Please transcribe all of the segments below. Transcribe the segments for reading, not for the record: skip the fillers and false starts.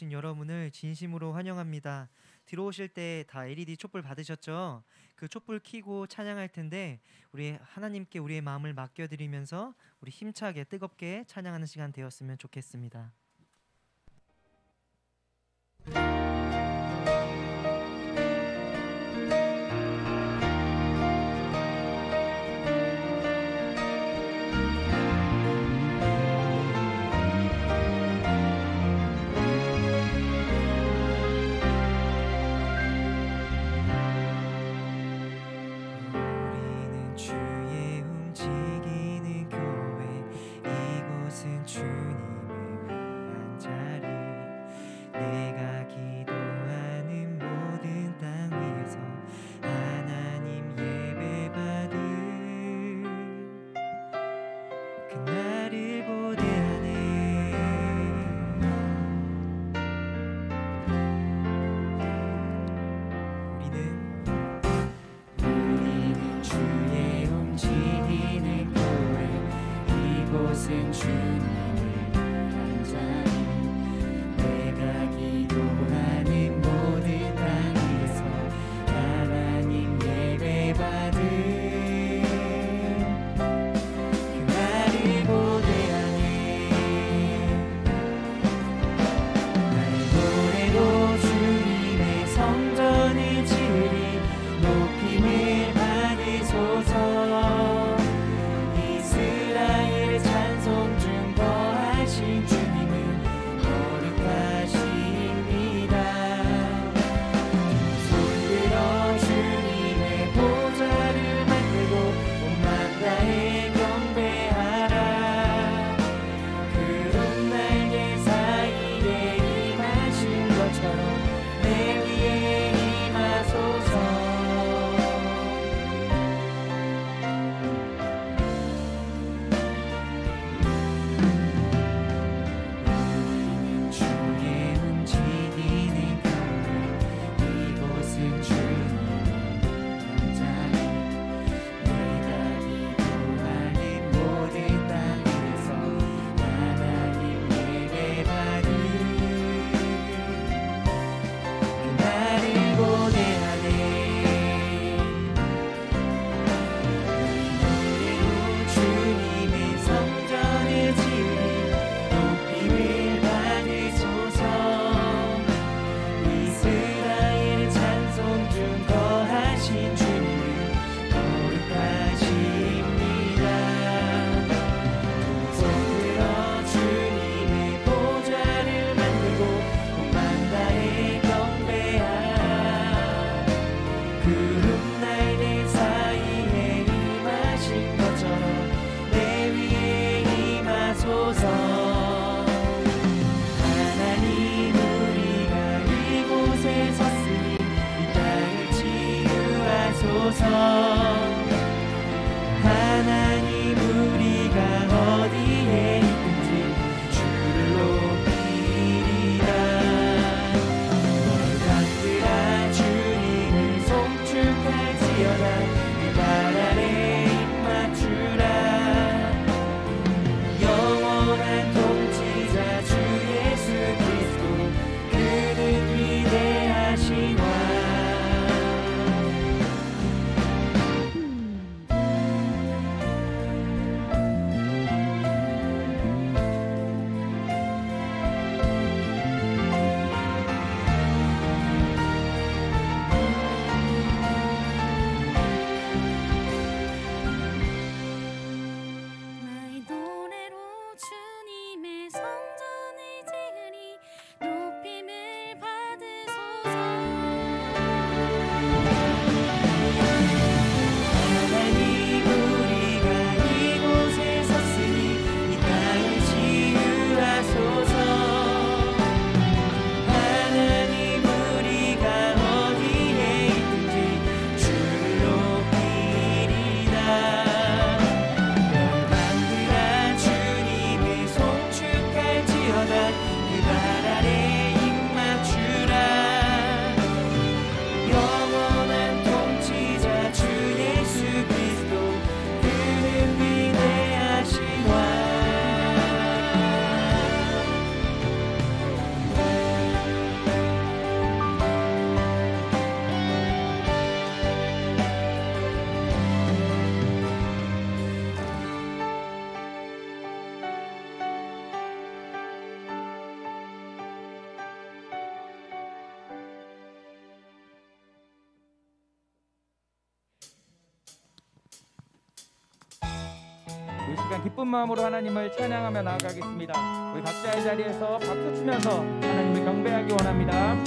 오신 여러분을 진심으로 환영합니다. 들어오실 때 다 LED 촛불 받으셨죠? 그 촛불 켜고 찬양할 텐데 우리 하나님께 우리의 마음을 맡겨드리면서 우리 힘차게 뜨겁게 찬양하는 시간 되었으면 좋겠습니다. 이스라엘 찬송 중 시간 기쁜 마음으로 하나님을 찬양하며 나아가겠습니다. 우리 각자의 자리에서 박수 치면서 하나님을 경배하기 원합니다.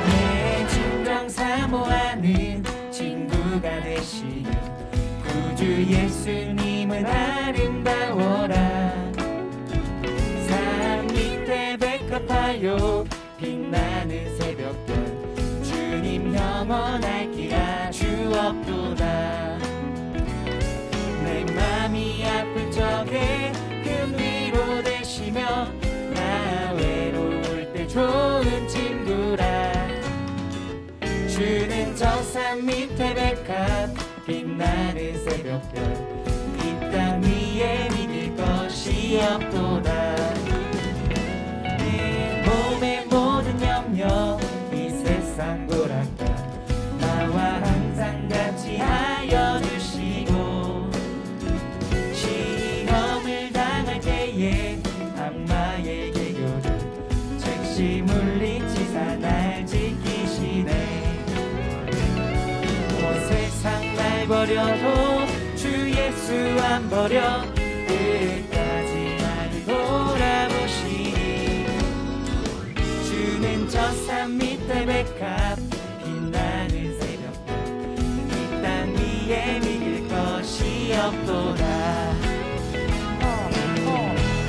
내 진정 사모하는 친구가 되시는 구주 예수님은 아름다워라. 산 밑에 백합하여 빛나는 새벽별 주님 영원할 기라 주옵도다. 내 맘이 아플 적에 큰 위로 되시며 나 외로울 때 좋은 친구라. 주는 저 산 밑에 백합 빛나는 새벽별 이 땅 위에 믿을 것이 없도다. 내 몸의 모든 염려 이 세상 고락과 나와 항상 같이 하여 주시고 시험을 당할 때에 악마에게 교를 즉시 물리치사 날 지키시네. 온 세상 날 버려도 주 예수 안 버려 끝까지 나를 돌아보시니. 주는 저 산 밑에 백합 빛나는 새벽별 이 땅 위에 믿을 것이 없도다.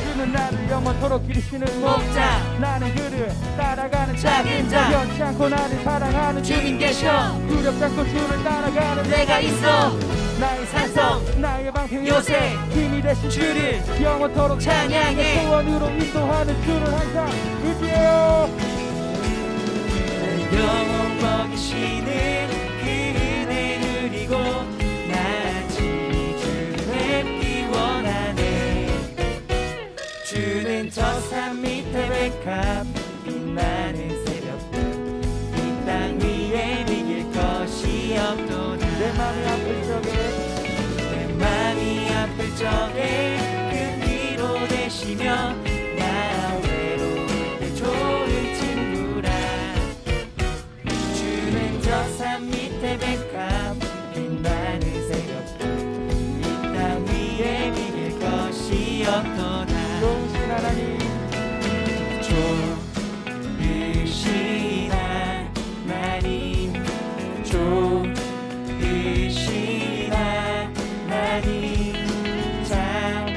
주는 나를 영원토록 기르시는 목자 나는 그를 따라가는 작은 자 변치 않고 나를 사랑하는 주님 계셔 두렵지 않고 주를 따라가는 내가 있어. 나의 산성 나의 방패 요새 힘이 되신 주를 영원토록 찬양해. 소원으로 인도하는 주를 항상 의지해요. 영원 먹이시는 그 은혜 누리고 나지 주를 뵙기 원하네. 주는 저 산 밑에 백합 빛나는 새벽별 이 땅 위에 믿을 것이 없도다. 내 맘이 아플 적에 내 맘이 아플 적에 큰 위로 되시며 나 외로울 때 좋은 친구라. 주는 저 산 밑에 백합 빛나는 새벽별 이 땅 위에 믿을 것이 없도다. 좋으신 하나님 좋으신 하나님 좋으신 하나님 참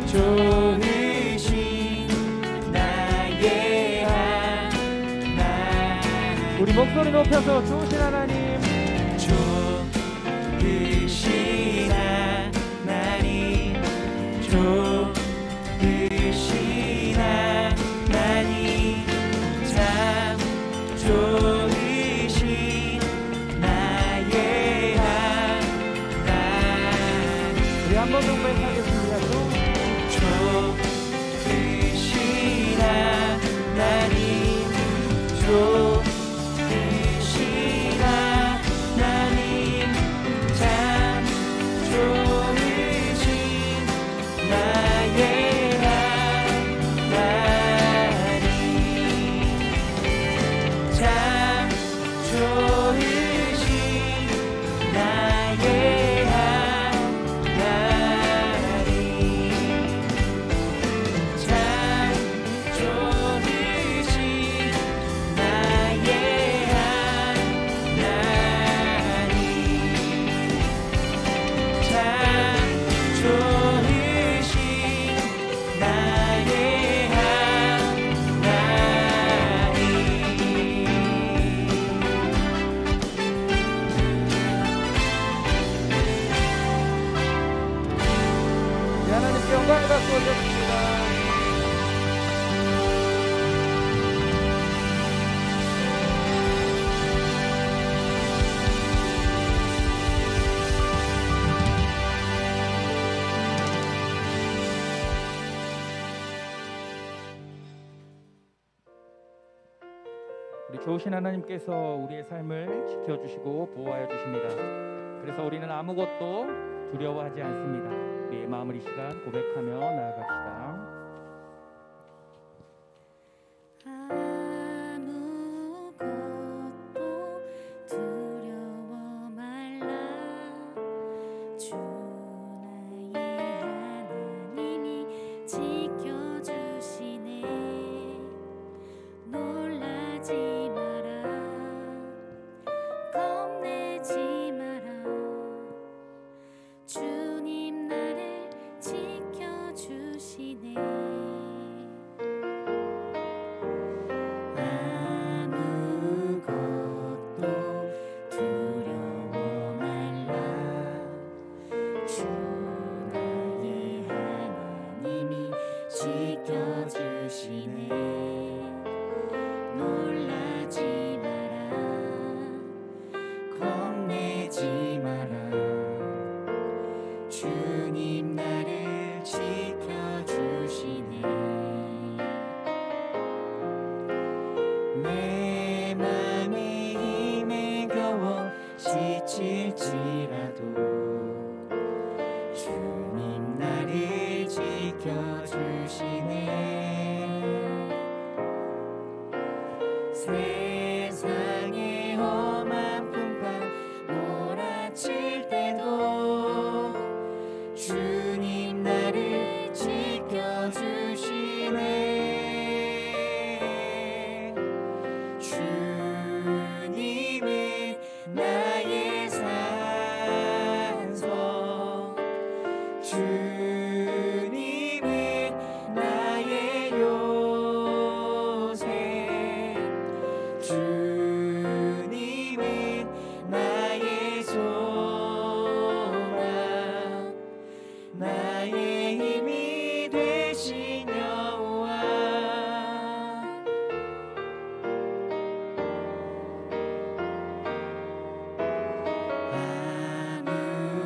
좋으신 나의 하나님. 우리 목소리 높여서 좋으신 하나님 좋으신 하나님 좋으신 하나님 참 좋으신 나의 하나님. 우리 한 번 더 고백하겠습니다. 좋으신 하나님 좋으신 하나님 참 좋으신 나의 하나님 참 좋으신 나의 하나님께 영광을 받고 오셨습니다. 우리 좋으신 하나님께서 우리의 삶을 지켜주시고 보호하여 주십니다. 그래서 우리는 아무것도 두려워하지 않습니다. 우리의 마음을 이 시간 고백하며 나아갑시다. 나의 산성 주님은 나의 요새 주님은 나의 소망 나의 힘이 되신 여호와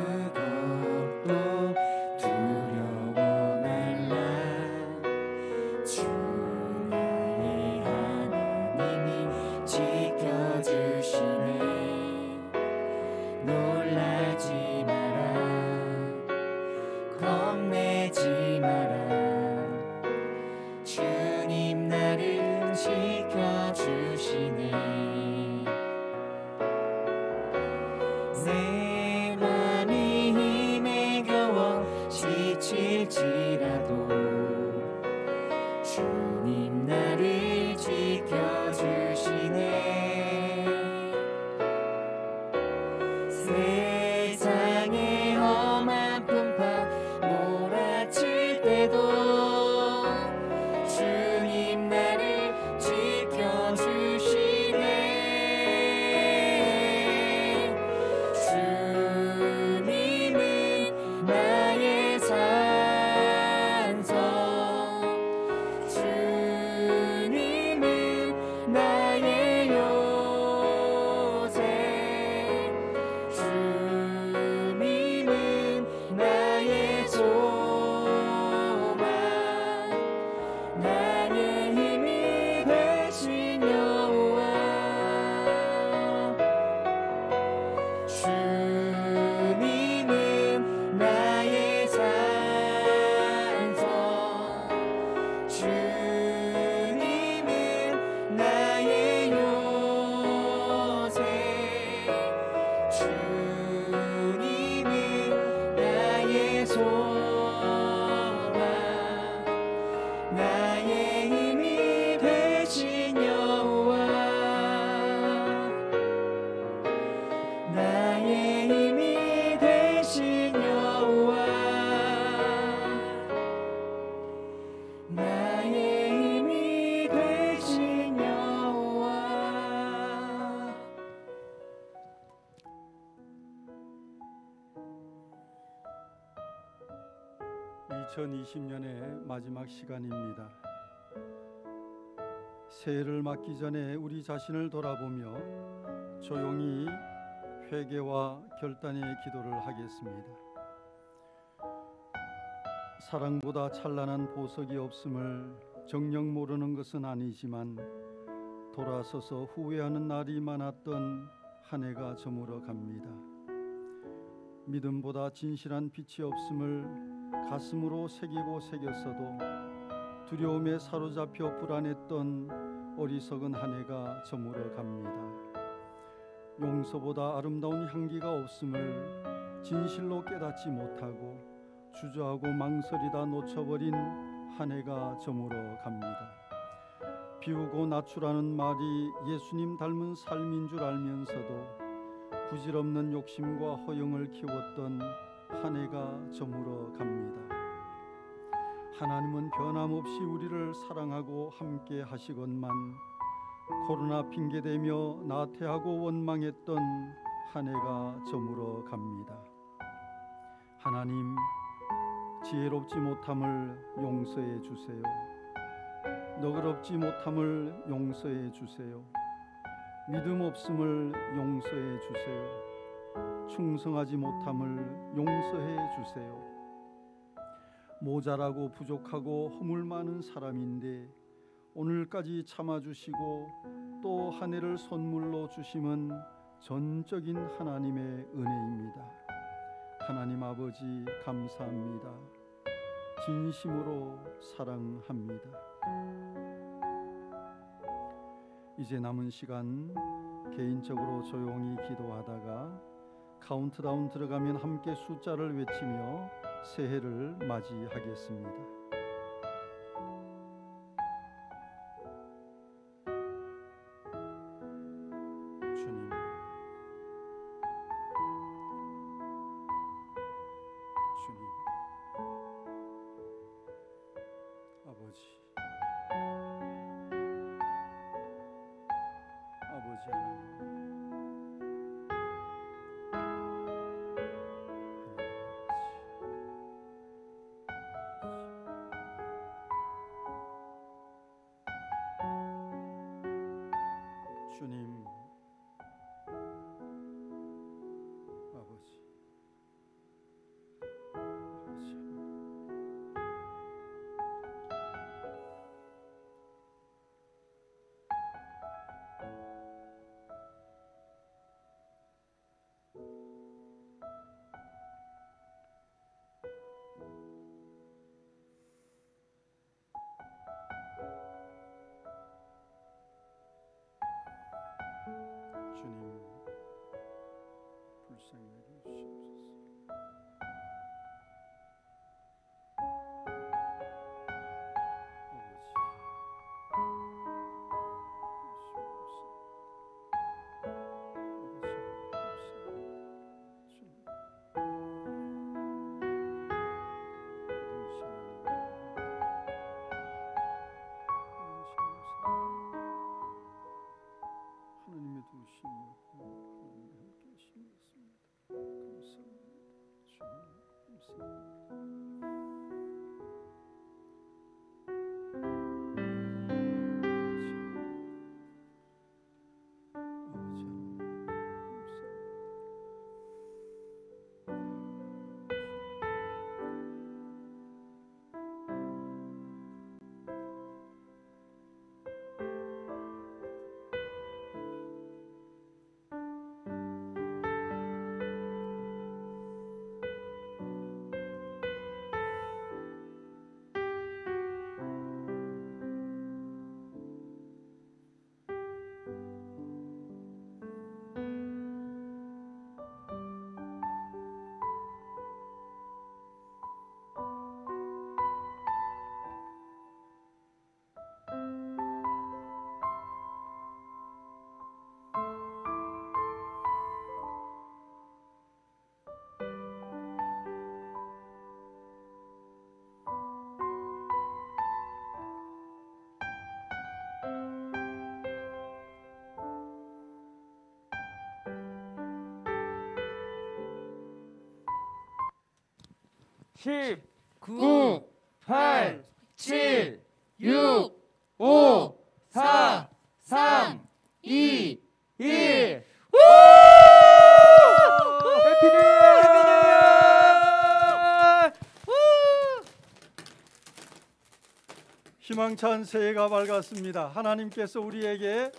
아무것도 두려워 말라 주 나의 하나님이 지켜주시네 놀라지 마라 겁내지 마라 주님 나를 지켜주시네 내 맘이 힘에 겨워 지칠지라도 주님 나를 지켜주시네 세상의 험한 풍파 몰아칠 때도 주님 나를 지켜주시네 주님은 나의 산성 주님은 나의 요새 주님은 나의 소망 나의 힘이 되신 여호와 주님은 나의 산성 주님은 나의 요새 주님은 나의 소망 나의 힘이 되신 여호와 나의 힘이 되신 여호와 나의 힘이 되신 여호와 2020년의 마지막 시간입니다. 새해를 맞기 전에 우리 자신을 돌아보며 조용히 회개와 결단의 기도를 하겠습니다. 사랑보다 찬란한 보석이 없음을 정녕 모르는 것은 아니지만 돌아서서 후회하는 날이 많았던 한 해가 저물어 갑니다. 믿음보다 진실한 빛이 없음을 가슴으로 새기고 새겼어도 두려움에 사로잡혀 불안했던 어리석은 한 해가 저물어 갑니다. 용서보다 아름다운 향기가 없음을 진실로 깨닫지 못하고 주저하고 망설이다 놓쳐버린 한 해가 저물어 갑니다. 비우고 낮추라는 말이 예수님 닮은 삶인 줄 알면서도 부질없는 욕심과 허영을 키웠던 한 해가 저물어 갑니다. 하나님은 변함없이 우리를 사랑하고 함께 하시건만 코로나 핑계대며 나태하고 원망했던 한 해가 저물어 갑니다. 하나님, 지혜롭지 못함을 용서해 주세요. 너그럽지 못함을 용서해 주세요. 믿음 없음을 용서해 주세요. 충성하지 못함을 용서해 주세요. 모자라고 부족하고 허물 많은 사람인데 오늘까지 참아주시고 또 한 해를 선물로 주심은 전적인 하나님의 은혜입니다. 하나님 아버지 감사합니다. 진심으로 사랑합니다. 이제 남은 시간 개인적으로 조용히 기도하다가 카운트다운 들어가면 함께 숫자를 외치며 새해를 맞이하겠습니다. 주님, 주님, 아버지, 주님, 불쌍히 여기시옵소서. 하나님의 도우심이 하나님과 함께 하심이 있습니다. 감사합니다. 주님, 감사합니다. 아버지 하나님, 감사합니다. 십, 9, 8, 7, 6, 5, 4, 3, 2, 1. 해피 뉴 이어! 희망찬 새해가 밝았습니다. 하나님께서 우리에게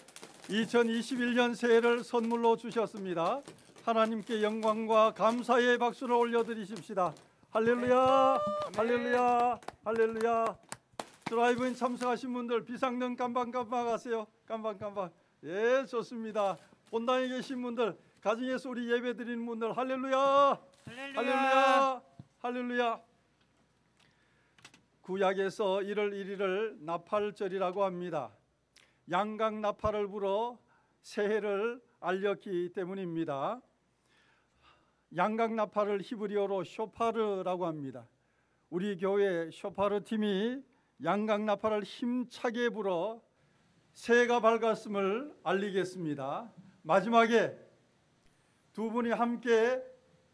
2021년 새해를 선물로 주셨습니다. 하나님께 영광과 감사의 박수를 올려드리십시다. 할렐루야, 할렐루야, 할렐루야. 드라이브인 참석하신 분들 비상등 깜방깜방 하세요. 깜방깜방. 예, 좋습니다. 본당에 계신 분들, 가정에서 우리 예배 드리는 분들, 할렐루야, 할렐루야, 할렐루야. 구약에서 1월 1일을 나팔절이라고 합니다. 양각 나팔을 불어 새해를 알렸기 때문입니다. 양각 나팔을 히브리어로 쇼파르라고 합니다. 우리 교회 쇼파르 팀이 양각 나팔을 힘차게 불어 새해가 밝았음을 알리겠습니다. 마지막에 두 분이 함께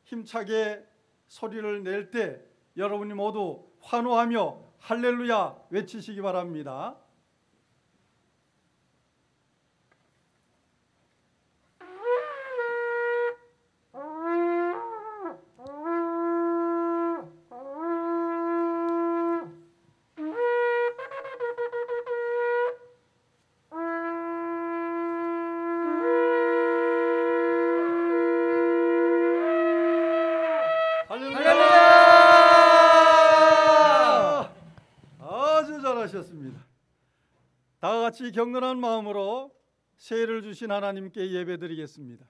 힘차게 소리를 낼 때 여러분이 모두 환호하며 할렐루야 외치시기 바랍니다. 아주 잘하셨습니다. 다 같이 경건한 마음으로 새해를 주신 하나님께 예배드리겠습니다.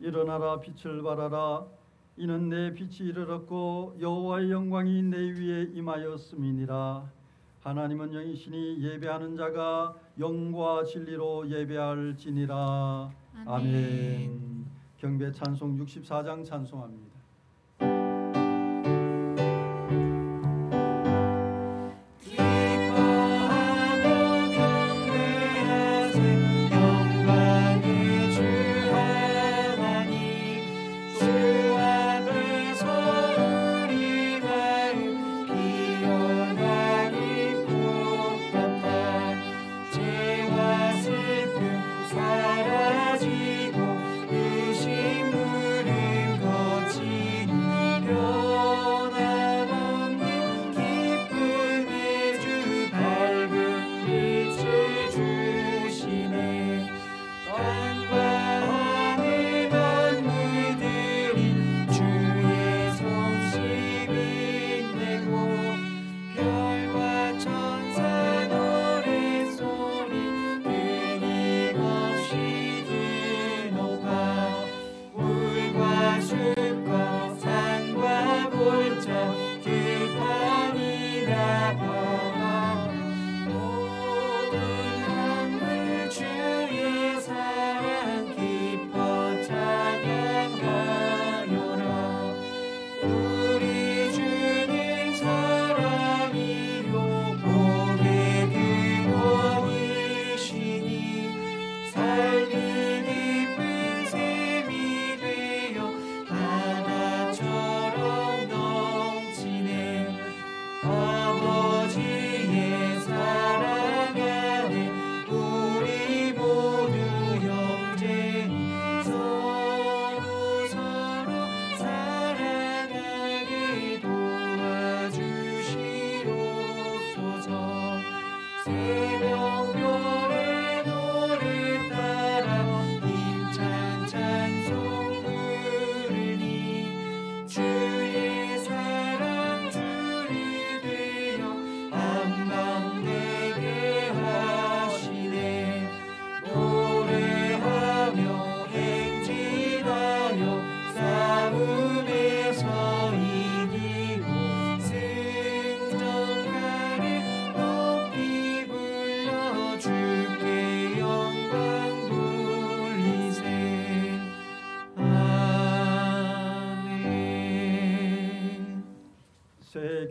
일어나라 빛을 발하라 이는 내 빛이 이르렀고 여호와의 영광이 내 위에 임하였음이니라. 하나님은 영이시니 예배하는 자가 영과 진리로 예배할지니라. 아멘. 경배 찬송 64장 찬송합니다. 기뻐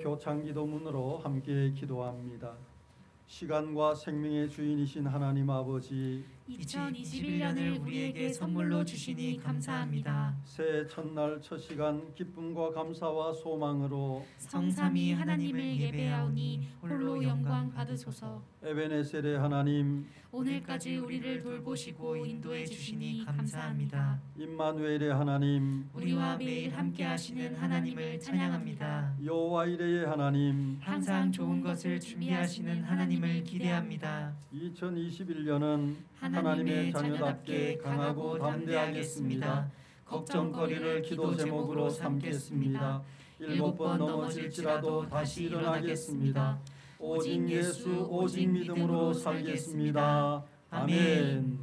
교창 기도문으로 함께 기도합니다. 시간과 생명의 주인이신 하나님 아버지, 2021년을 우리에게 선물로 주시니 감사합니다. 새해 첫날 첫 시간 기쁨과 감사와 소망으로 성삼위 하나님을 예배하오니 홀로 영광 받으소서. 에베네셀의 하나님, 오늘까지 우리를 돌보시고 인도해 주시니 감사합니다. 임마누엘의 하나님, 우리와 매일 함께 하시는 하나님을 찬양합니다. 여호와 이레의 하나님, 항상 좋은 것을 준비하시는 하나님을 기대합니다. 2021년은 하나님의 자녀답게 강하고 담대하겠습니다. 걱정거리를 기도 제목으로 삼겠습니다. 7번 넘어질지라도 다시 일어나겠습니다. 오직 예수, 오직 믿음으로 살겠습니다. 아멘.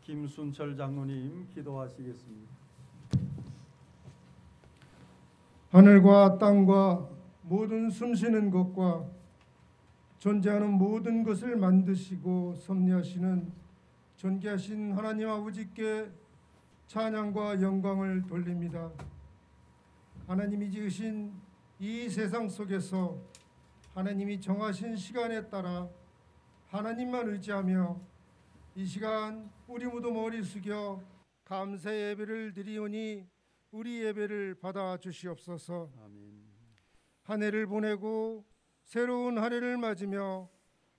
김순철 장로님 기도하시겠습니다. 하늘과 땅과 모든 숨쉬는 것과 존재하는 모든 것을 만드시고 섭리하시는 존귀하신 하나님 아버지께 찬양과 영광을 돌립니다. 하나님이 지으신 이 세상 속에서 하나님이 정하신 시간에 따라 하나님만 의지하며 이 시간 우리 모두 머리 숙여 감사 예배를 드리오니 우리 예배를 받아 주시옵소서. 아멘. 한 해를 보내고 새로운 한 해를 맞으며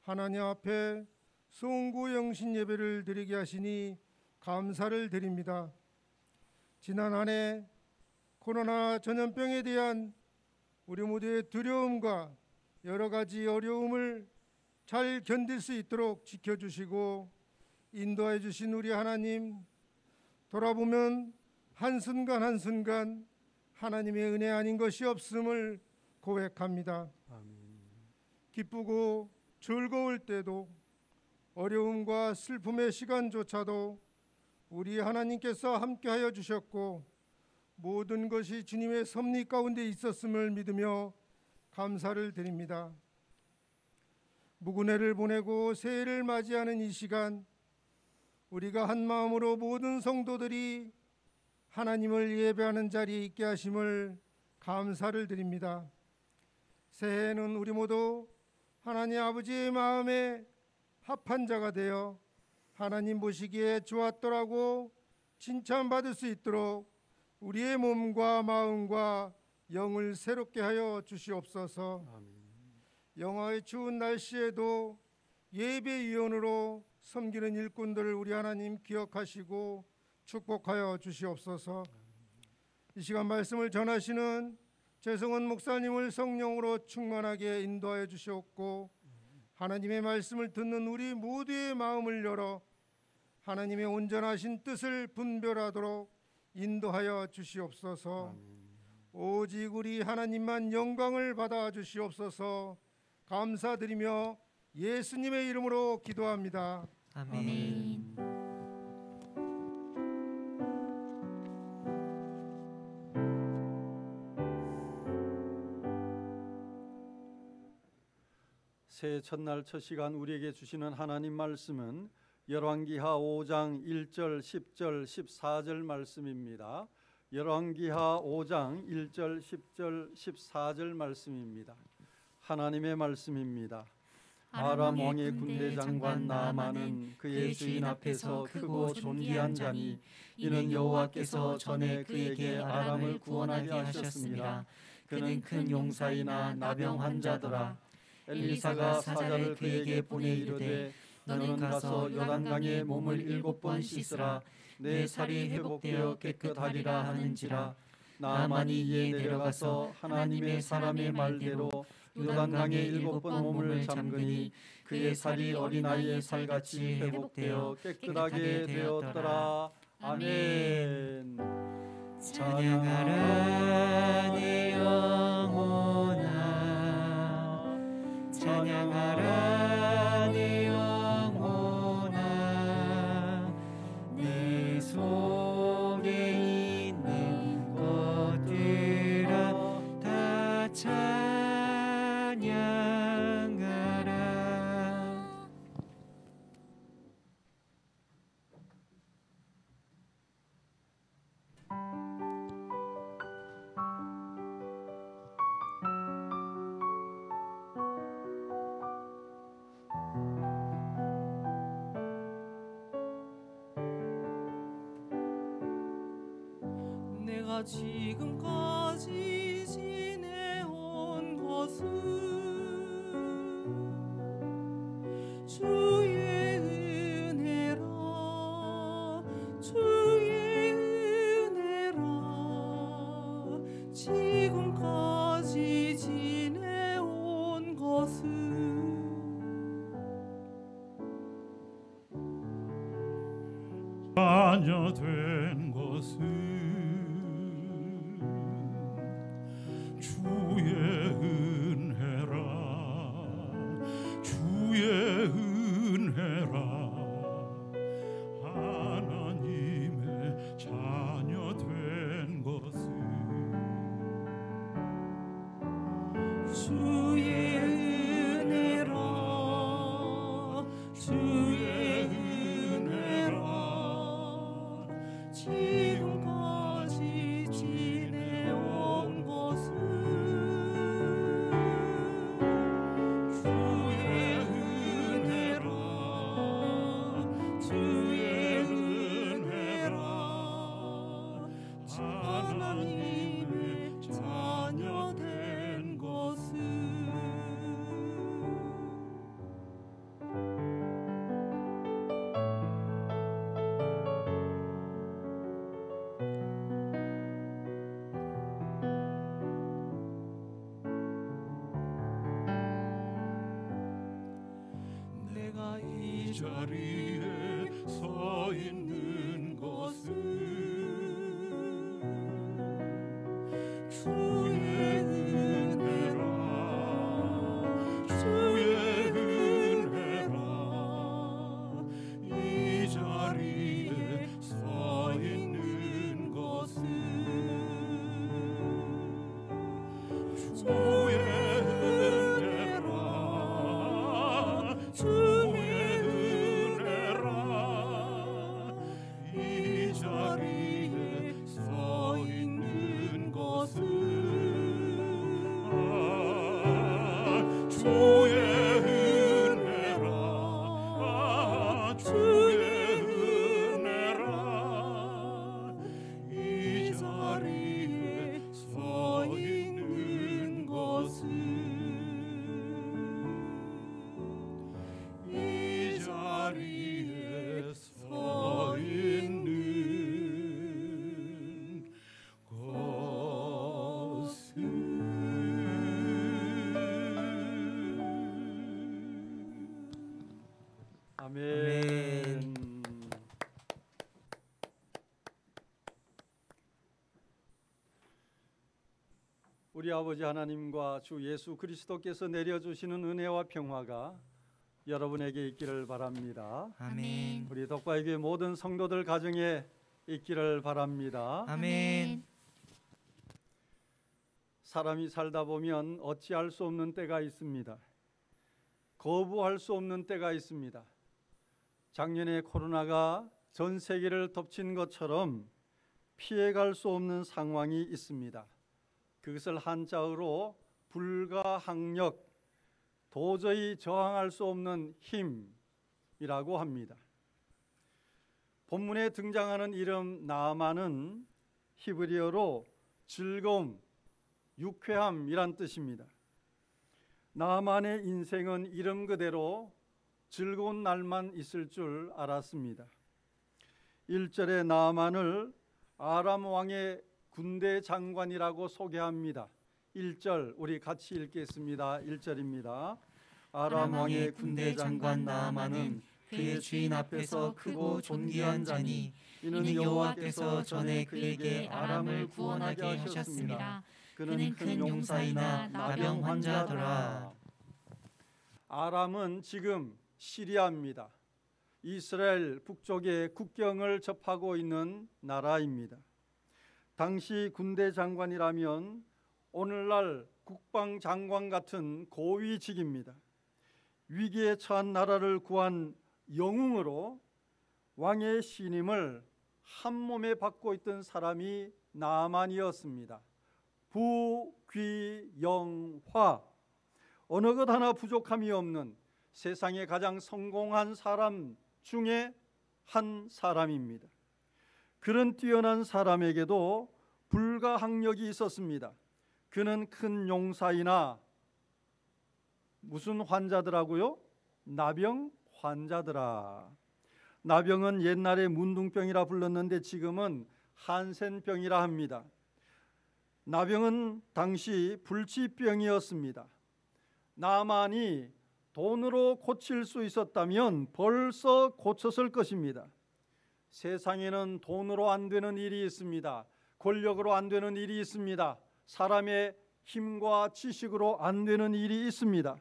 하나님 앞에 송구 영신 예배를 드리게 하시니 감사를 드립니다. 지난 한 해 코로나 전염병에 대한 우리 모두의 두려움과 여러 가지 어려움을 잘 견딜 수 있도록 지켜주시고 인도해 주신 우리 하나님, 돌아보면 한순간 한순간 하나님의 은혜 아닌 것이 없음을 고백합니다. 아멘. 기쁘고 즐거울 때도 어려움과 슬픔의 시간조차도 우리 하나님께서 함께하여 주셨고 모든 것이 주님의 섭리 가운데 있었음을 믿으며 감사를 드립니다. 묵은 해를 보내고 새해를 맞이하는 이 시간, 우리가 한 마음으로 모든 성도들이 하나님을 예배하는 자리에 있게 하심을 감사를 드립니다. 새해에는 우리 모두 하나님 아버지의 마음에 합한 자가 되어 하나님 보시기에 좋았더라고 칭찬받을 수 있도록 우리의 몸과 마음과 영을 새롭게 하여 주시옵소서. 아멘. 영하의 추운 날씨에도 예배위원으로 섬기는 일꾼들을 우리 하나님 기억하시고 축복하여 주시옵소서. 이 시간 말씀을 전하시는 최성원 목사님을 성령으로 충만하게 인도하여 주시옵고 하나님의 말씀을 듣는 우리 모두의 마음을 열어 하나님의 온전하신 뜻을 분별하도록 인도하여 주시옵소서. 오직 우리 하나님만 영광을 받아 주시옵소서. 감사드리며 예수님의 이름으로 기도합니다. 아멘. 새해 첫날 첫 시간 우리에게 주시는 하나님 말씀은 열왕기하 5장 1절, 10절, 14절 말씀입니다. 열왕기하 5장 1절, 10절, 14절 말씀입니다. 하나님의 말씀입니다. 아람 왕의 군대 장관 나아만은 그의 주인 앞에서 크고 존귀한 자니 이는 여호와께서 전에 그에게 아람을 구원하게 하셨습니다. 그는 큰 용사이나 나병 환자더라. 엘리사가 사자를 그에게 보내 이르되 너는 가서 요단강에 몸을 7번 씻으라. 내 살이 회복되어 깨끗하리라 하는지라. 나아만이 이에 내려가서 하나님의 사람의 말대로 요단강에 7번 몸을 잠그니 그의 살이 어린아이의 살같이 회복되어 깨끗하게 되었더라. 아멘. 찬양하라 내 영혼아, 찬양하라 내 영혼아, 내 속에 있는 것들아 다 찬양하라. 내가 지금까지 지내온 것은 주의 은혜라 주의 은혜라 지금까지 지내온 것은 자녀 된 것은 주의 은혜라 주의 은혜라 하나님의 자녀 된 것은 주의 은혜라 주의 은혜라 지금까지 지내온 것은 주의 은혜라 주의 은혜라 하나님의 자녀 된 것은 내가 이 자리에 서 있는 것은 주의 은혜라 주의 은혜라 이 자리에 서 있는 것은 주의 은혜라 주의 은혜라 이 자리에 서 있는 것은 주의 은혜라 주의 은혜라 이 자리에 서 있는 것은 이 자리에 서 있는 것은 아멘. 우리 아버지 하나님과 주 예수 그리스도께서 내려주시는 은혜와 평화가 여러분에게 있기를 바랍니다. 아멘. 우리 덕바이교회 모든 성도들 가정에 있기를 바랍니다. 아멘. 사람이 살다 보면 어찌할 수 없는 때가 있습니다. 거부할 수 없는 때가 있습니다. 작년에 코로나가 전 세계를 덮친 것처럼 피해갈 수 없는 상황이 있습니다. 그것을 한자어로 불가항력, 도저히 저항할 수 없는 힘이라고 합니다. 본문에 등장하는 이름 나아만은 히브리어로 즐거움, 유쾌함이란 뜻입니다. 나아만의 인생은 이름 그대로 즐거운 날만 있을 줄 알았습니다. 1절에 나아만을 아람 왕의 군대 장관이라고 소개합니다. 1절 우리 같이 읽겠습니다. 1절입니다. 아람 왕의 군대 장관 나아만은 그의 주인 앞에서 크고 존귀한 자니 이는 여호와께서 전에 그에게 아람을 구원하게 하셨습니다. 그는 큰 용사이나 나병 환자더라. 아람은 지금 시리아입니다. 이스라엘 북쪽의 국경을 접하고 있는 나라입니다. 당시 군대 장관이라면 오늘날 국방장관 같은 고위직입니다. 위기에 처한 나라를 구한 영웅으로 왕의 신임을 한 몸에 받고 있던 사람이 나아만이었습니다. 부귀영화, 어느 것 하나 부족함이 없는 세상에 가장 성공한 사람 중에 한 사람입니다. 그런 뛰어난 사람에게도 불가항력이 있었습니다. 그는 큰 용사이나 무슨 환자더라고요? 나병 환자더라. 나병은 옛날에 문둥병이라 불렀는데 지금은 한센병이라 합니다. 나병은 당시 불치병이었습니다. 나만이 돈으로 고칠 수 있었다면 벌써 고쳤을 것입니다. 세상에는 돈으로 안 되는 일이 있습니다. 권력으로 안 되는 일이 있습니다. 사람의 힘과 지식으로 안 되는 일이 있습니다.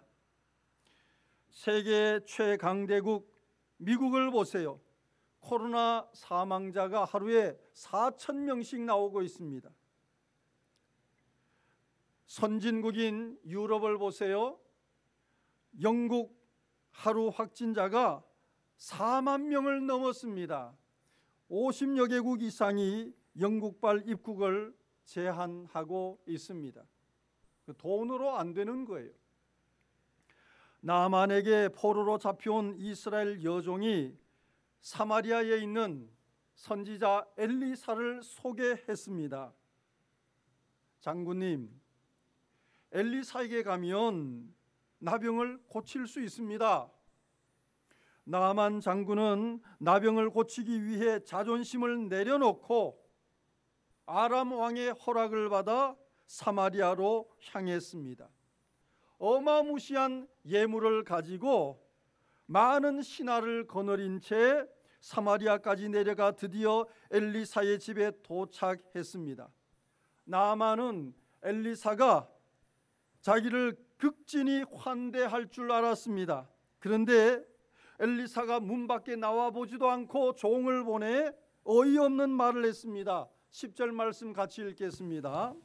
세계 최강대국 미국을 보세요. 코로나 사망자가 하루에 4,000명씩 나오고 있습니다. 선진국인 유럽을 보세요. 영국 하루 확진자가 4만 명을 넘었습니다. 50여 개국 이상이 영국발 입국을 제한하고 있습니다. 돈으로 안 되는 거예요. 나만에게 포로로 잡혀온 이스라엘 여종이 사마리아에 있는 선지자 엘리사를 소개했습니다. 장군님, 엘리사에게 가면 나병을 고칠 수 있습니다. 나만 장군은 나병을 고치기 위해 자존심을 내려놓고 아람 왕의 허락을 받아 사마리아로 향했습니다. 어마무시한 예물을 가지고 많은 신하를 거느린 채 사마리아까지 내려가 드디어 엘리사의 집에 도착했습니다. 나아만은 엘리사가 자기를 극진히 환대할 줄 알았습니다. 그런데 엘리사가 문 밖에 나와보지도 않고 종을 보내 어이없는 말을 했습니다. 10절 말씀 같이 읽겠습니다.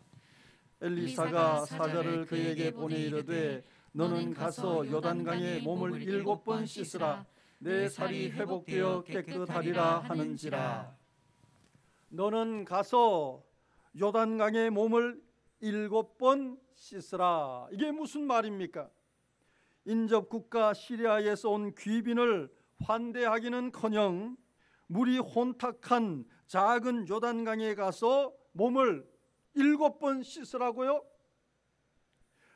엘리사가 사자를 그에게 보내 이르되 너는 가서 요단강에 몸을 7번 씻으라. 내 살이 회복되어 깨끗하리라 하는지라. 너는 가서 요단강에 몸을 7번 씻으라. 이게 무슨 말입니까? 인접국가 시리아에서 온 귀빈을 환대하기는커녕 물이 혼탁한 작은 요단강에 가서 몸을 7번 씻으라고요?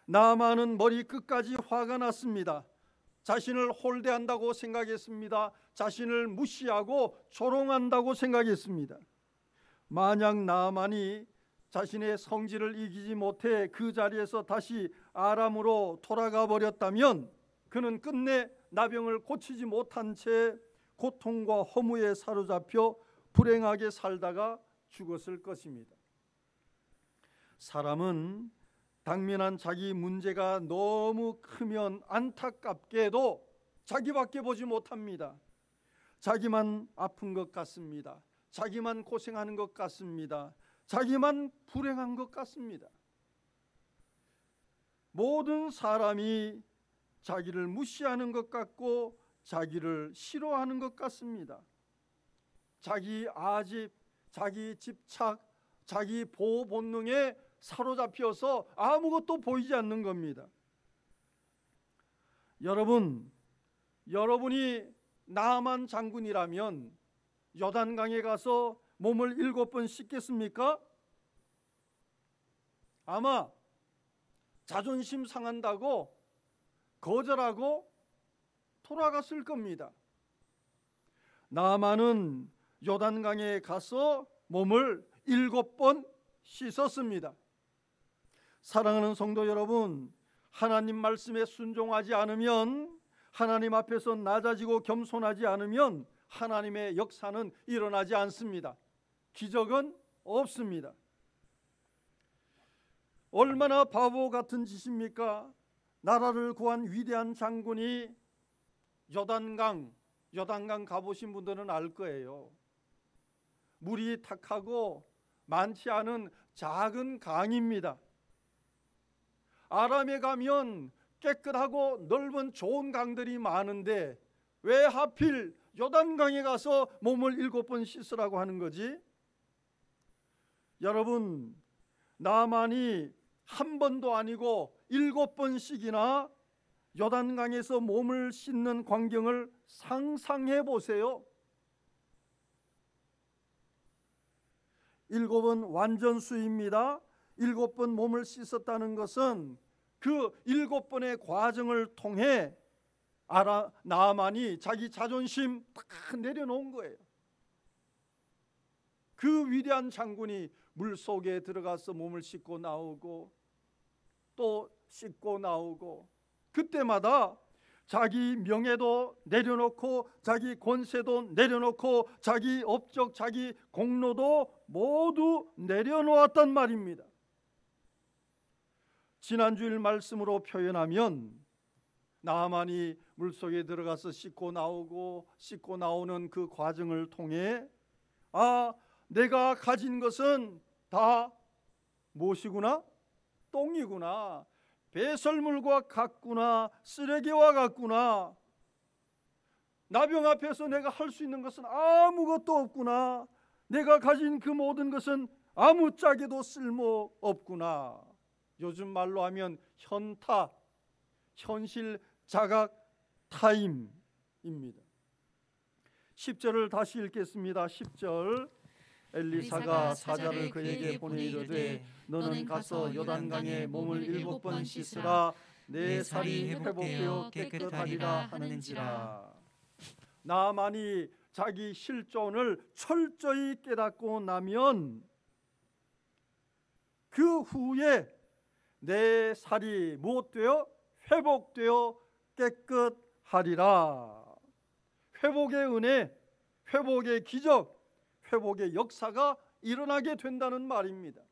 나아만은 머리 끝까지 화가 났습니다. 자신을 홀대한다고 생각했습니다. 자신을 무시하고 조롱한다고 생각했습니다. 만약 나아만이 자신의 성질을 이기지 못해 그 자리에서 다시 아람으로 돌아가 버렸다면 그는 끝내 나병을 고치지 못한 채 고통과 허무에 사로잡혀 불행하게 살다가 죽었을 것입니다. 사람은 당면한 자기 문제가 너무 크면 안타깝게도 자기밖에 보지 못합니다. 자기만 아픈 것 같습니다. 자기만 고생하는 것 같습니다. 자기만 불행한 것 같습니다. 모든 사람이 자기를 무시하는 것 같고 자기를 싫어하는 것 같습니다. 자기 아집, 자기 집착, 자기 보호 본능에 사로잡혀서 아무것도 보이지 않는 겁니다. 여러분이 나아만 장군이라면 요단강에 가서 몸을 7번 씻겠습니까? 아마 자존심 상한다고 거절하고 돌아갔을 겁니다. 나아만은 요단강에 가서 몸을 7번 씻었습니다. 사랑하는 성도 여러분, 하나님 말씀에 순종하지 않으면, 하나님 앞에서 낮아지고 겸손하지 않으면 하나님의 역사는 일어나지 않습니다. 기적은 없습니다. 얼마나 바보 같은 짓입니까? 나라를 구한 위대한 장군이 요단강 가보신 분들은 알 거예요. 물이 탁하고 많지 않은 작은 강입니다. 아람에 가면 깨끗하고 넓은 좋은 강들이 많은데 왜 하필 요단강에 가서 몸을 7번 씻으라고 하는 거지? 여러분, 나만이 한 번도 아니고 7번씩이나 요단강에서 몸을 씻는 광경을 상상해 보세요. 7은 완전수입니다. 7번 몸을 씻었다는 것은 그 7번의 과정을 통해 나아만이 자기 자존심 딱 내려놓은 거예요. 그 위대한 장군이 물속에 들어가서 몸을 씻고 나오고 또 씻고 나오고, 그때마다 자기 명예도 내려놓고 자기 권세도 내려놓고 자기 업적, 자기 공로도 모두 내려놓았단 말입니다. 지난주일 말씀으로 표현하면 나아만이 물속에 들어가서 씻고 나오고 씻고 나오는 그 과정을 통해 내가 가진 것은 다 무엇이구나? 똥이구나. 배설물과 같구나. 쓰레기와 같구나. 나병 앞에서 내가 할 수 있는 것은 아무것도 없구나. 내가 가진 그 모든 것은 아무짝에도 쓸모 없구나. 요즘 말로 하면 현타, 현실 자각 타임입니다. 10절을 다시 읽겠습니다. 10절. 엘리사가 사자를 그에게 보내 이르되 너는 가서 요단강에 몸을 7번 씻으라. 내 살이 회복되어 깨끗하리라 하는지라. 나아만이 자기 실존을 철저히 깨닫고 나면 그 후에 내 살이 무엇되어? 회복되어 깨끗하리라. 회복의 은혜, 회복의 기적, 회복의 역사가 일어나게 된다는 말입니다.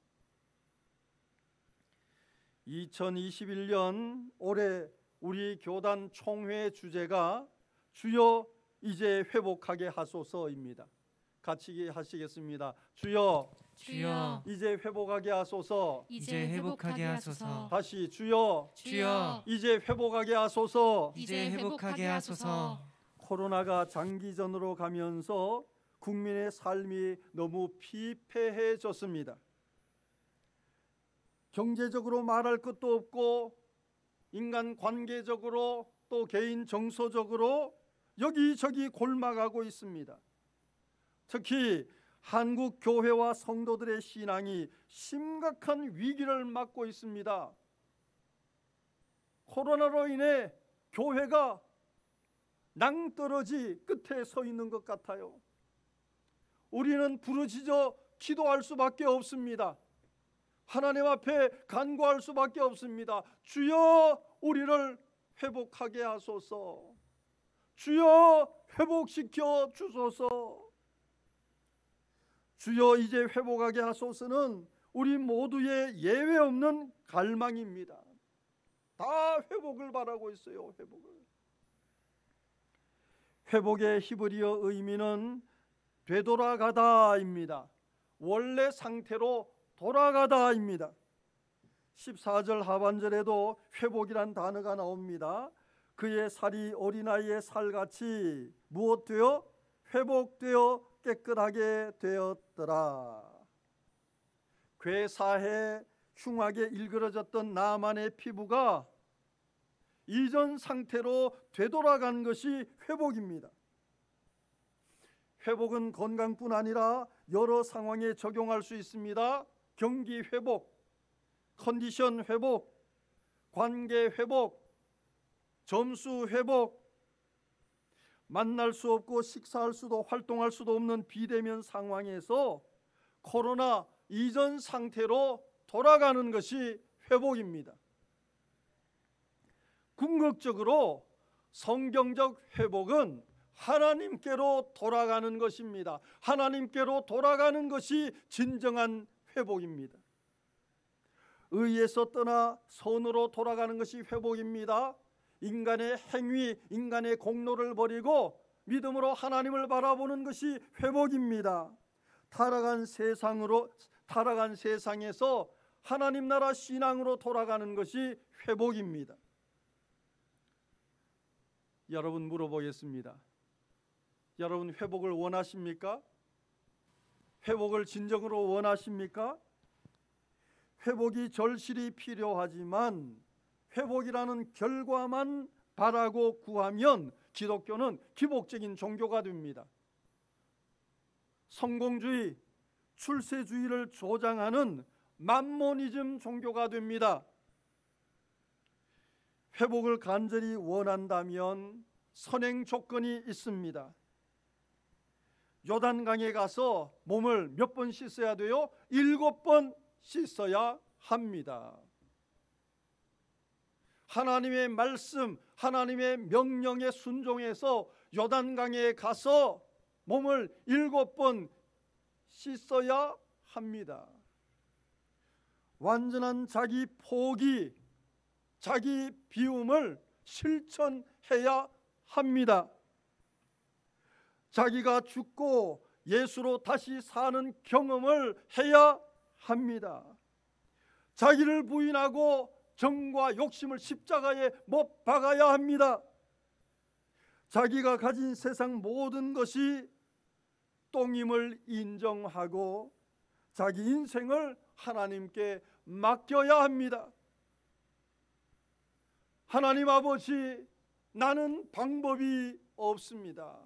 2021년 올해 우리 교단 총회 주제가 주여 이제 회복하게 하소서입니다. 같이 하시겠습니다. 주여, 주여, 이제 회복하게 하소서. 이제 회복하게 하소서. 다시 주여, 주여, 이제 회복하게 하소서. 이제 회복하게 하소서. 코로나가 장기전으로 가면서 국민의 삶이 너무 피폐해졌습니다. 경제적으로 말할 것도 없고 인간 관계적으로 또 개인 정서적으로 여기저기 골마가고 있습니다. 특히 한국 교회와 성도들의 신앙이 심각한 위기를 맞고 있습니다. 코로나로 인해 교회가 낭떠러지 끝에 서 있는 것 같아요. 우리는 부르짖어 기도할 수밖에 없습니다. 하나님 앞에 간구할 수밖에 없습니다. 주여 우리를 회복하게 하소서. 주여 회복시켜 주소서. 주여 이제 회복하게 하소서는 우리 모두의 예외 없는 갈망입니다. 다 회복을 바라고 있어요. 회복의 히브리어 의미는 되돌아가다입니다. 원래 상태로 돌아가다입니다. 14절 하반절에도 회복이란 단어가 나옵니다. 그의 살이 어린아이의 살같이 무엇되어? 회복되어 깨끗하게 되었더라. 괴사해 흉하게 일그러졌던 나아만의 피부가 이전 상태로 되돌아간 것이 회복입니다. 회복은 건강뿐 아니라 여러 상황에 적용할 수 있습니다. 경기 회복, 컨디션 회복, 관계 회복, 점수 회복, 만날 수 없고 식사할 수도 활동할 수도 없는 비대면 상황에서 코로나 이전 상태로 돌아가는 것이 회복입니다. 궁극적으로 성경적 회복은 하나님께로 돌아가는 것입니다. 하나님께로 돌아가는 것이 진정한 회복입니다. 의에서 떠나 선으로 돌아가는 것이 회복입니다. 인간의 행위, 인간의 공로를 버리고 믿음으로 하나님을 바라보는 것이 회복입니다. 타락한 세상에서 하나님 나라 신앙으로 돌아가는 것이 회복입니다. 여러분 물어보겠습니다. 여러분 회복을 원하십니까? 회복을 진정으로 원하십니까? 회복이 절실히 필요하지만 회복이라는 결과만 바라고 구하면 기독교는 기복적인 종교가 됩니다. 성공주의, 출세주의를 조장하는 만모니즘 종교가 됩니다. 회복을 간절히 원한다면 선행 조건이 있습니다. 요단강에 가서 몸을 몇 번 씻어야 돼요? 7번 씻어야 합니다. 하나님의 말씀, 하나님의 명령에 순종해서 요단강에 가서 몸을 7번 씻어야 합니다. 완전한 자기 포기, 자기 비움을 실천해야 합니다. 자기가 죽고 예수로 다시 사는 경험을 해야 합니다. 자기를 부인하고 정과 욕심을 십자가에 못 박아야 합니다. 자기가 가진 세상 모든 것이 똥임을 인정하고 자기 인생을 하나님께 맡겨야 합니다. 하나님 아버지, 나는 방법이 없습니다.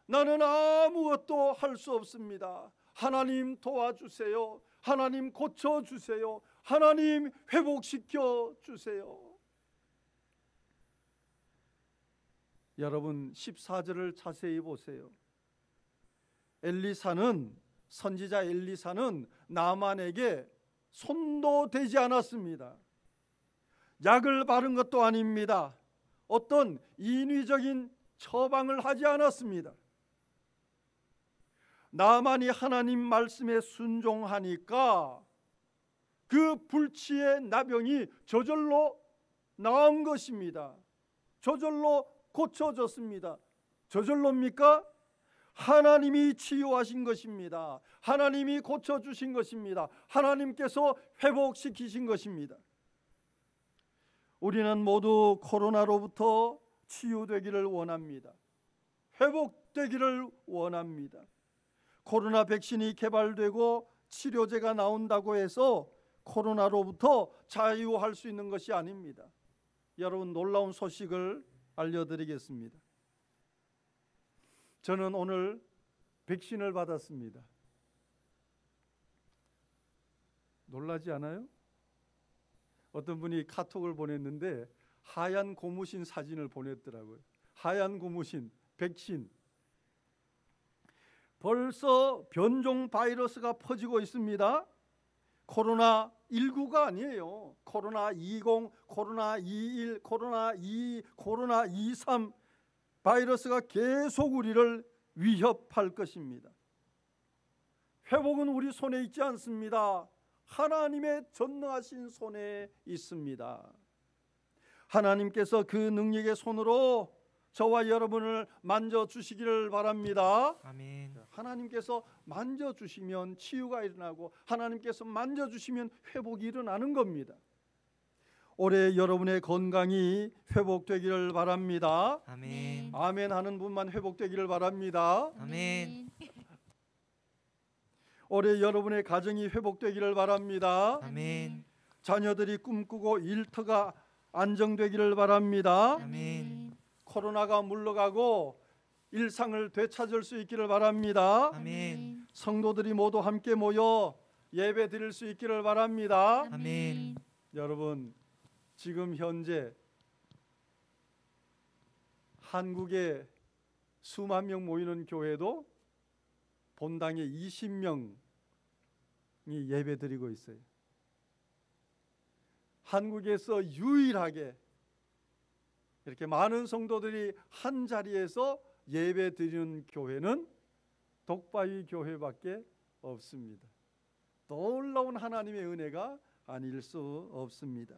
나는 아무것도 할 수 없습니다. 하나님 도와주세요. 하나님 고쳐주세요. 하나님 회복시켜 주세요. 여러분 14절을 자세히 보세요. 선지자 엘리사는 나만에게 손도 대지 않았습니다. 약을 바른 것도 아닙니다. 어떤 인위적인 처방을 하지 않았습니다. 나만이 하나님 말씀에 순종하니까 그 불치의 나병이 저절로 나은 것입니다. 저절로 고쳐졌습니다. 저절로입니까? 하나님이 치유하신 것입니다. 하나님이 고쳐주신 것입니다. 하나님께서 회복시키신 것입니다. 우리는 모두 코로나로부터 치유되기를 원합니다. 회복되기를 원합니다. 코로나 백신이 개발되고 치료제가 나온다고 해서 코로나로부터 자유할 수 있는 것이 아닙니다. 여러분, 놀라운 소식을 알려드리겠습니다. 저는 오늘 백신을 받았습니다. 놀라지 않아요? 어떤 분이 카톡을 보냈는데 하얀 고무신 사진을 보냈더라고요. 하얀 고무신, 백신. 벌써 변종 바이러스가 퍼지고 있습니다. 코로나19가 아니에요. 코로나20, 코로나21, 코로나22, 코로나23 바이러스가 계속 우리를 위협할 것입니다. 회복은 우리 손에 있지 않습니다. 하나님의 전능하신 손에 있습니다. 하나님께서 그 능력의 손으로 저와 여러분을 만져주시기를 바랍니다. 아멘. 하나님께서 만져주시면 치유가 일어나고 하나님께서 만져주시면 회복이 일어나는 겁니다. 올해 여러분의 건강이 회복되기를 바랍니다. 아멘. 아멘 하는 분만 회복되기를 바랍니다. 아멘. 올해 여러분의 가정이 회복되기를 바랍니다. 아멘. 자녀들이 꿈꾸고 일터가 안정되기를 바랍니다. 아멘. 코로나가 물러가고 일상을 되찾을 수 있기를 바랍니다. 아멘. 성도들이 모두 함께 모여 예배 드릴 수 있기를 바랍니다. 아멘. 여러분, 지금 현재 한국에 수만 명 모이는 교회도 본당에 20명이 예배 드리고 있어요. 한국에서 유일하게 이렇게 많은 성도들이 한 자리에서 예배 드리는 교회는 독바위 교회밖에 없습니다. 놀라운 하나님의 은혜가 아닐 수 없습니다.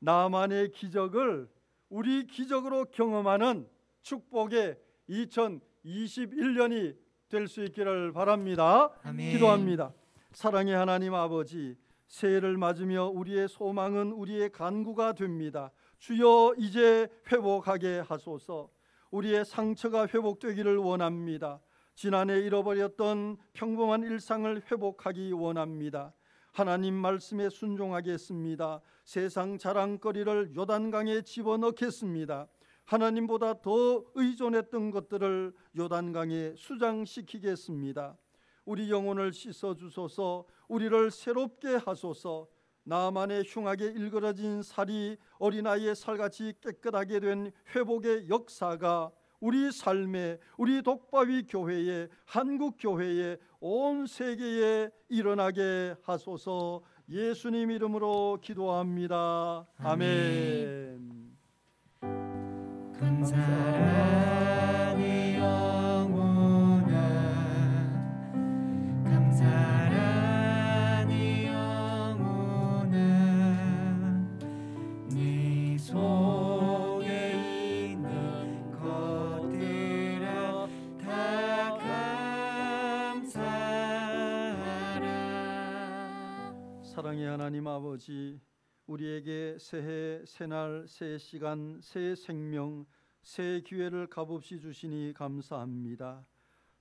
나만의 기적을 우리 기적으로 경험하는 축복의 2021년이 될 수 있기를 바랍니다. 아멘. 기도합니다. 사랑의 하나님 아버지, 새해를 맞으며 우리의 소망은 우리의 간구가 됩니다. 주여, 이제 회복하게 하소서. 우리의 상처가 회복되기를 원합니다. 지난해 잃어버렸던 평범한 일상을 회복하기 원합니다. 하나님 말씀에 순종하겠습니다. 세상 자랑거리를 요단강에 집어넣겠습니다. 하나님보다 더 의존했던 것들을 요단강에 수장시키겠습니다. 우리 영혼을 씻어 주소서. 우리를 새롭게 하소서. 나만의 흉하게 일그러진 살이 어린아이의 살같이 깨끗하게 된 회복의 역사가 우리 삶에, 우리 독바위 교회에, 한국 교회에, 온 세계에 일어나게 하소서. 예수님 이름으로 기도합니다. 아멘. 감사라니 영원한, 감사라니 영원한, 네 속에 있는 것들아 다 감사하라. 사랑의 하나님 아버지, 우리에게 새해, 새날, 새 시간, 새 생명, 새 기회를 값없이 주시니 감사합니다.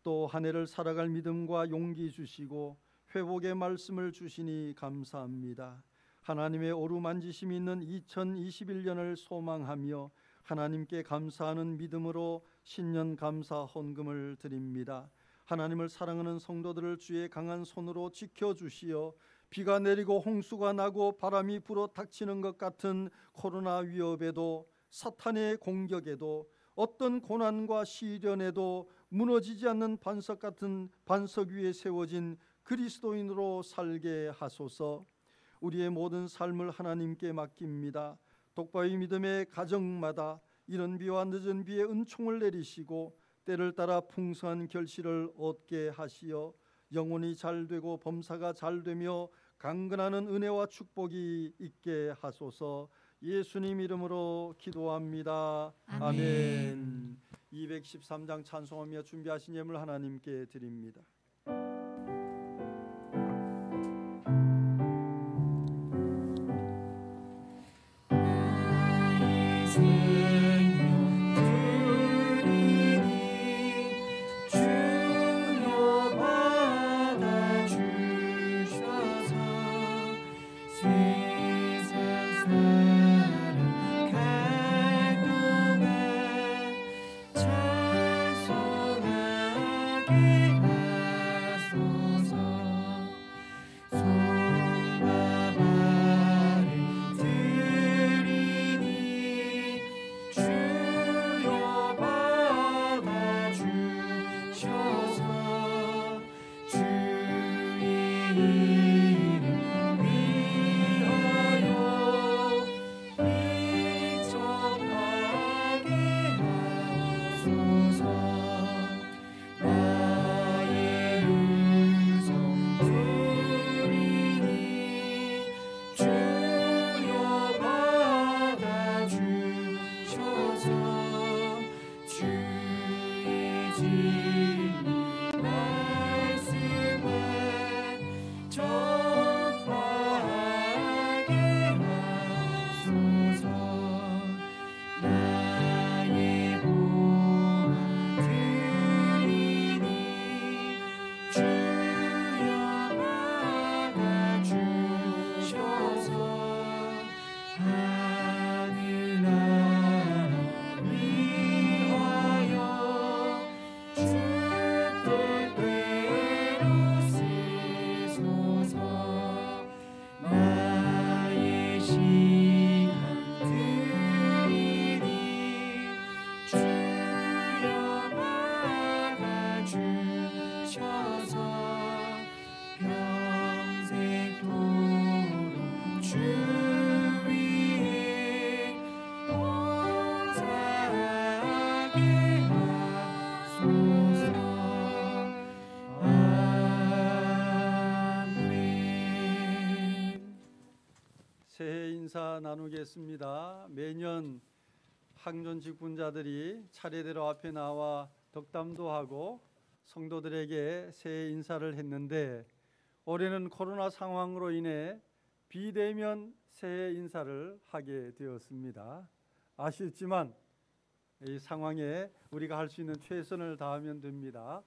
또 한 해를 살아갈 믿음과 용기 주시고 회복의 말씀을 주시니 감사합니다. 하나님의 어루만지심이 있는 2021년을 소망하며 하나님께 감사하는 믿음으로 신년 감사 헌금을 드립니다. 하나님을 사랑하는 성도들을 주의 강한 손으로 지켜주시어 비가 내리고 홍수가 나고 바람이 불어 닥치는 것 같은 코로나 위협에도, 사탄의 공격에도, 어떤 고난과 시련에도 무너지지 않는 반석 같은 반석 위에 세워진 그리스도인으로 살게 하소서. 우리의 모든 삶을 하나님께 맡깁니다. 독바위 믿음의 가정마다 이른 비와 늦은 비에 은총을 내리시고 때를 따라 풍성한 결실을 얻게 하시어 영혼이 잘되고 범사가 잘되며 강건하는 은혜와 축복이 있게 하소서. 예수님 이름으로 기도합니다. 아멘. 213장 찬송하며 준비하신 예물 하나님께 드립니다. 인사 나누겠습니다. 매년 항존 직분자들이 차례대로 앞에 나와 덕담도 하고 성도들에게 새해 인사를 했는데 올해는 코로나 상황으로 인해 비대면 새해 인사를 하게 되었습니다. 아쉽지만 이 상황에 우리가 할 수 있는 최선을 다하면 됩니다.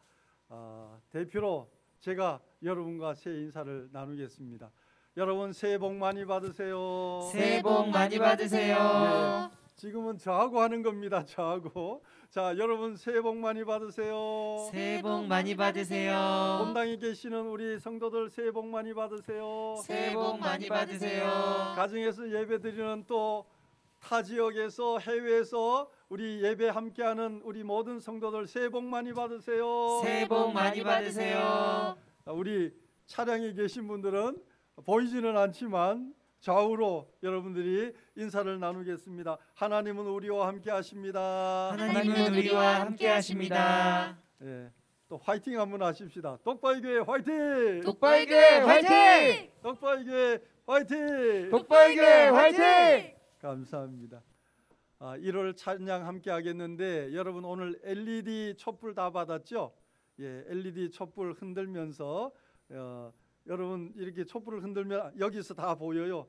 대표로 제가 여러분과 새해 인사를 나누겠습니다. 여러분 새해 복 많이 받으세요. 새해 복 많이 받으세요. 지금은 저하고 하는 겁니다. 저하고. 자, 여러분 새해 복 많이 받으세요. 새해 복 많이 받으세요. 본당에 계시는 우리 성도들 새해 복 많이 받으세요. 새해 복 많이 받으세요. 가정에서 예배드리는 또 타 지역에서 해외에서 우리 예배 함께하는 우리 모든 성도들 새해 복 많이 받으세요. 새해 복 많이 받으세요. 우리 차량에 계신 분들은 보이지는 않지만 좌우로 여러분들이 인사를 나누겠습니다. 하나님은 우리와 함께 하십니다. 하나님은 우리와 함께 하십니다. 예, 또 화이팅 한번 하십시다. 독바이교회 화이팅! 독바이교회 화이팅! 독바이교회 화이팅! 독바이교회 화이팅! 감사합니다. 1월 찬양 함께 하겠는데 여러분 오늘 LED 촛불 다 받았죠? 예, LED 촛불 흔들면서 여러분 이렇게 촛불을 흔들면 여기서 다 보여요.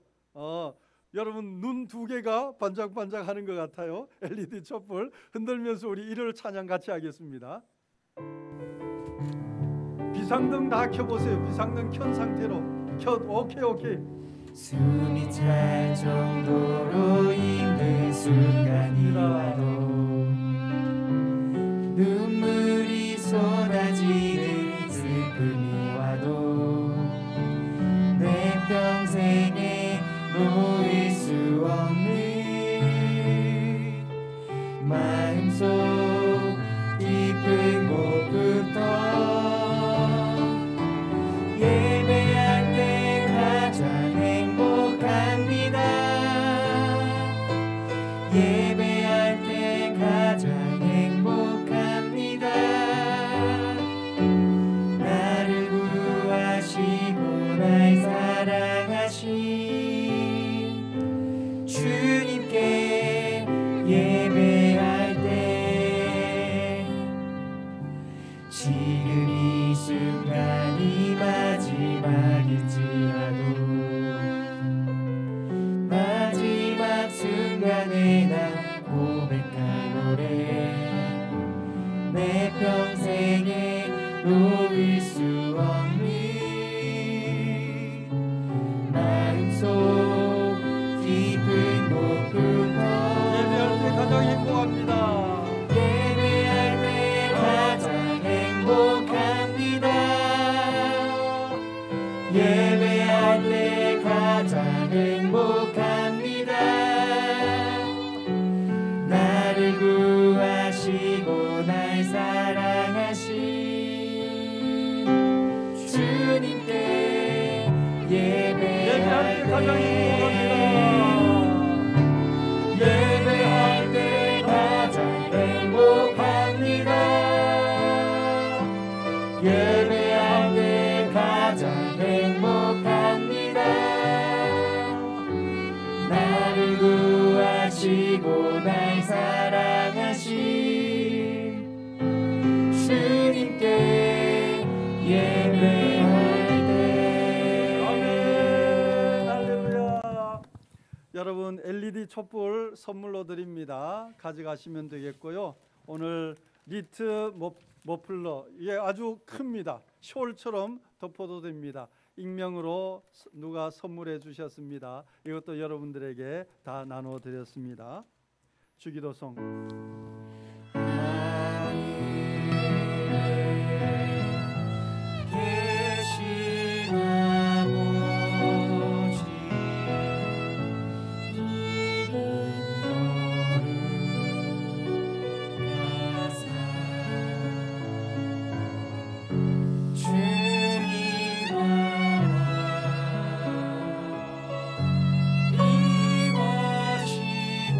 여러분 눈 두 개가 반짝반짝 하는 것 같아요. LED 촛불 흔들면서 우리 1월 찬양 같이 하겠습니다. 비상등 다 켜보세요. 비상등 켠 상태로 오케이. 숨이 찰 정도로 힘든 순간이 와도 눈물이 쏟아지는 슬픔이 와도 내 평생에 놓을 수 없는 마음속 깊은 곳부터 예배할 때 가장 행복합니다. 예배할 때 가장 행복합니다. 나를 구하시고 날 사랑하신 주님께 예배할 때 지금 이 순간이 마지막일지라도 마지막 순간에 나 고백할 노래 내 평생에 놓을 수 없는 마음속 깊은 곳부터 예배할 때 가장 행복합니다. 예배할 때 가장 행복합니다. 예배할 때 가장 행복합니다. 나를 구하시고 날 사랑하신 주님께 예배할 때 가장 행복합니다. 예배할 때 가장 행복합니다. 예배할 때 가장 행복합니다. 나를 구하시고 날 사랑하신 주님께 예배할 때. 아멘. 할렐루야. 여러분 LED 촛불 선물로 드립니다. 가져가시면 되겠고요. 오늘 니트 머플러 이게 아주 큽니다. 숄처럼 덮어도 됩니다. 익명으로 누가 선물해 주셨습니다. 이것도 여러분들에게 다 나눠 드렸습니다. 주기도송. 계신 아버지 이름 거룩하사 주님 나라 이루어지고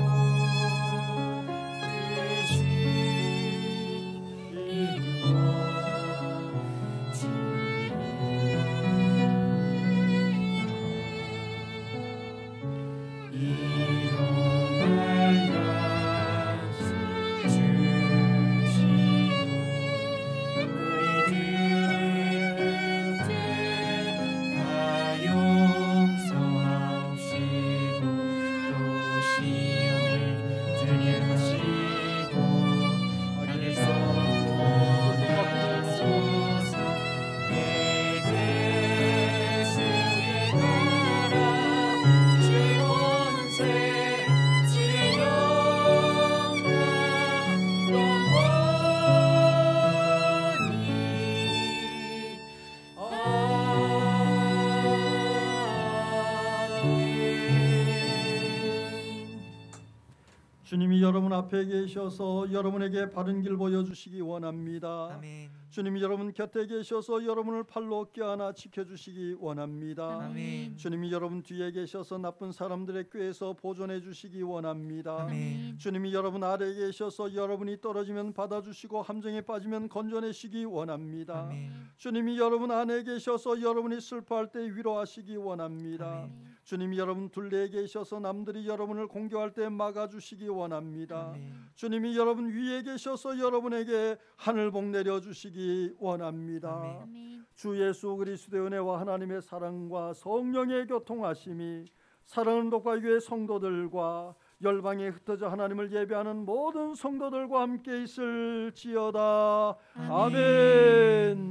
주님이 여러분 앞에 계셔서 여러분에게 바른 길 보여주시기 원합니다. 아멘. 주님이 여러분 곁에 계셔서 여러분을 팔로 껴안아 지켜주시기 원합니다. 아멘. 주님이 여러분 뒤에 계셔서 나쁜 사람들의 꾀에서 보존해 주시기 원합니다. 아멘. 주님이 여러분 아래에 계셔서 여러분이 떨어지면 받아주시고 함정에 빠지면 건져내시기 원합니다. 아멘. 주님이 여러분 안에 계셔서 여러분이 슬퍼할 때 위로하시기 원합니다. 아멘. 주님이 여러분 둘레에 계셔서 남들이 여러분을 공격할 때 막아주시기 원합니다. 아멘. 주님이 여러분 위에 계셔서 여러분에게 하늘복 내려주시기 원합니다. 아멘. 주 예수 그리스도의 은혜와 하나님의 사랑과 성령의 교통하심이 사랑하는 독과교회 성도들과 열방에 흩어져 하나님을 예배하는 모든 성도들과 함께 있을지어다. 아멘.